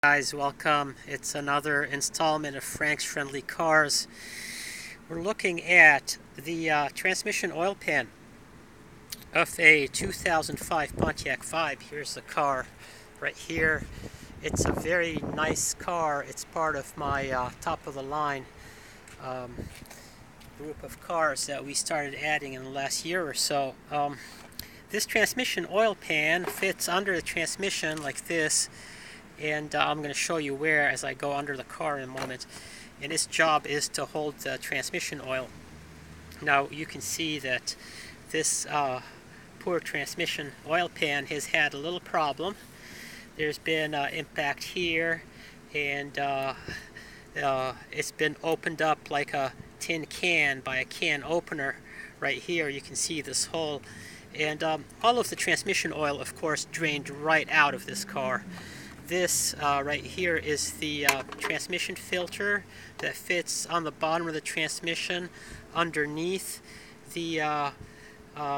Guys, welcome. It's another installment of Frank's Friendly Cars. We're looking at the transmission oil pan of a 2005 Pontiac 5. Here's the car right here. It's a very nice car. It's part of my top of the line group of cars that we started adding in the last year or so. This transmission oil pan fits under the transmission like this, and I'm going to show you where as I go under the car in a moment. And its job is to hold the transmission oil. Now you can see that this poor transmission oil pan has had a little problem. There's been impact here, and it's been opened up like a tin can by a can opener right here. You can see this hole, and all of the transmission oil, of course, drained right out of this car. This right here is the transmission filter that fits on the bottom of the transmission underneath the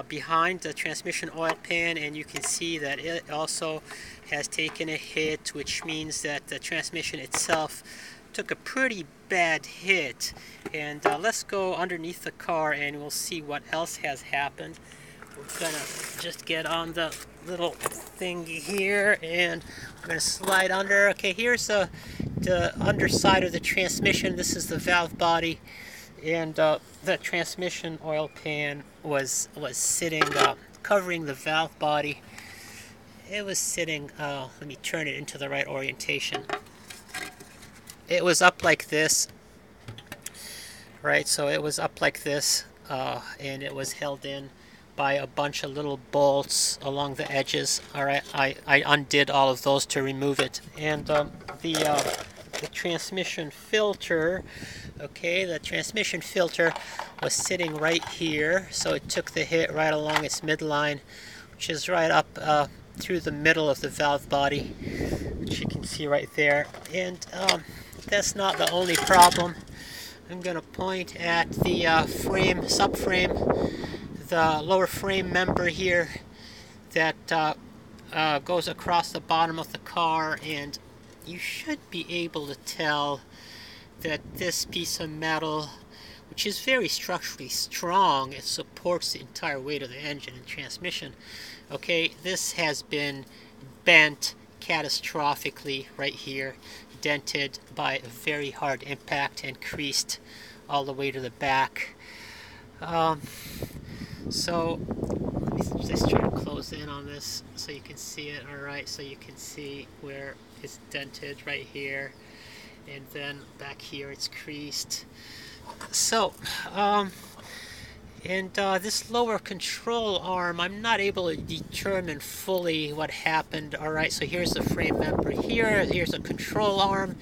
behind the transmission oil pan, and you can see that it also has taken a hit, which means that the transmission itself took a pretty bad hit. And let's go underneath the car and we'll see what else has happened. We're gonna just get on the little thing here, and we're gonna slide under. Okay, here's the underside of the transmission. This is the valve body, and the transmission oil pan was sitting covering the valve body. It was sitting. Let me turn it into the right orientation. It was up like this, right? So it was up like this, and it was held in by a bunch of little bolts along the edges. All right, I undid all of those to remove it. And the transmission filter, okay, the transmission filter was sitting right here, so it took the hit right along its midline, which is right up through the middle of the valve body, which you can see right there. And that's not the only problem. I'm going to point at the subframe, the lower frame member here that goes across the bottom of the car, and you should be able to tell that this piece of metal, which is very structurally strong, it supports the entire weight of the engine and transmission. Okay, this has been bent catastrophically right here, dented by a very hard impact and creased all the way to the back. So let me just try to close in on this so you can see it. Alright, so you can see where it's dented right here, and then back here it's creased. So this lower control arm, I'm not able to determine fully what happened. Alright, so here's the frame member here, here's a control arm,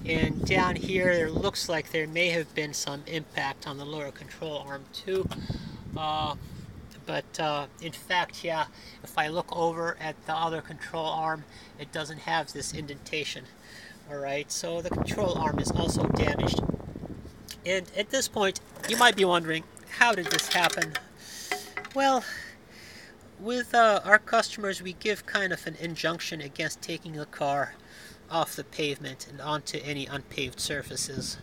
and down here it looks like there may have been some impact on the lower control arm too. But in fact, yeah, if I look over at the other control arm, it doesn't have this indentation. Alright, so the control arm is also damaged. And at this point, you might be wondering, how did this happen? Well, with our customers, we give kind of an injunction against taking the car off the pavement and onto any unpaved surfaces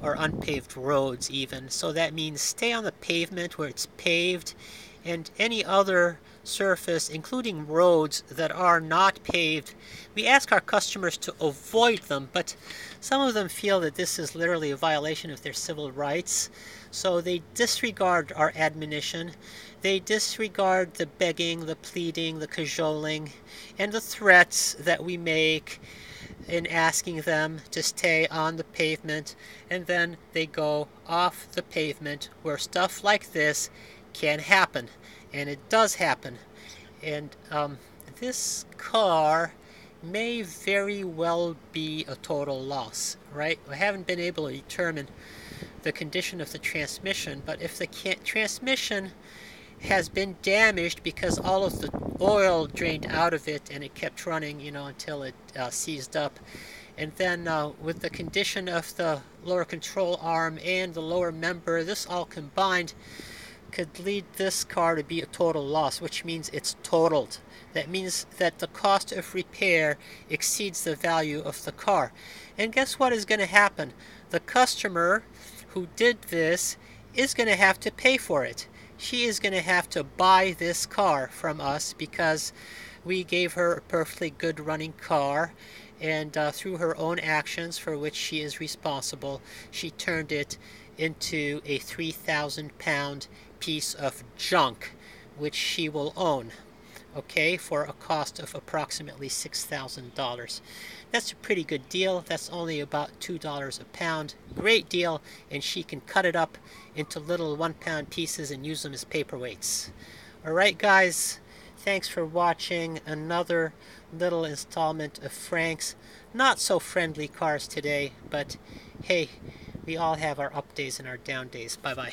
or unpaved roads even. So that means stay on the pavement where it's paved, and any other surface, including roads that are not paved, we ask our customers to avoid them, but some of them feel that this is literally a violation of their civil rights, so they disregard our admonition. They disregard the begging, the pleading, the cajoling, and the threats that we make in asking them to stay on the pavement, and then they go off the pavement where stuff like this can happen, and it does happen. And this car may very well be a total loss, right? I haven't been able to determine the condition of the transmission, but if the transmission has been damaged because all of the oil drained out of it and it kept running, until it seized up, and then with the condition of the lower control arm and the lower member, this all combined could lead this car to be a total loss, which means it's totaled. That means that the cost of repair exceeds the value of the car. And guess what is going to happen? The customer who did this is going to have to pay for it. She is going to have to buy this car from us because we gave her a perfectly good running car, and through her own actions for which she is responsible, she turned it into a 3,000 pound piece of junk which she will own, okay, for a cost of approximately $6,000. That's a pretty good deal. That's only about $2 a pound. Great deal, and she can cut it up into little 1 pound pieces and use them as paperweights. Alright guys, thanks for watching another little installment of Frank's not so friendly cars today, but hey, we all have our up days and our down days. Bye bye.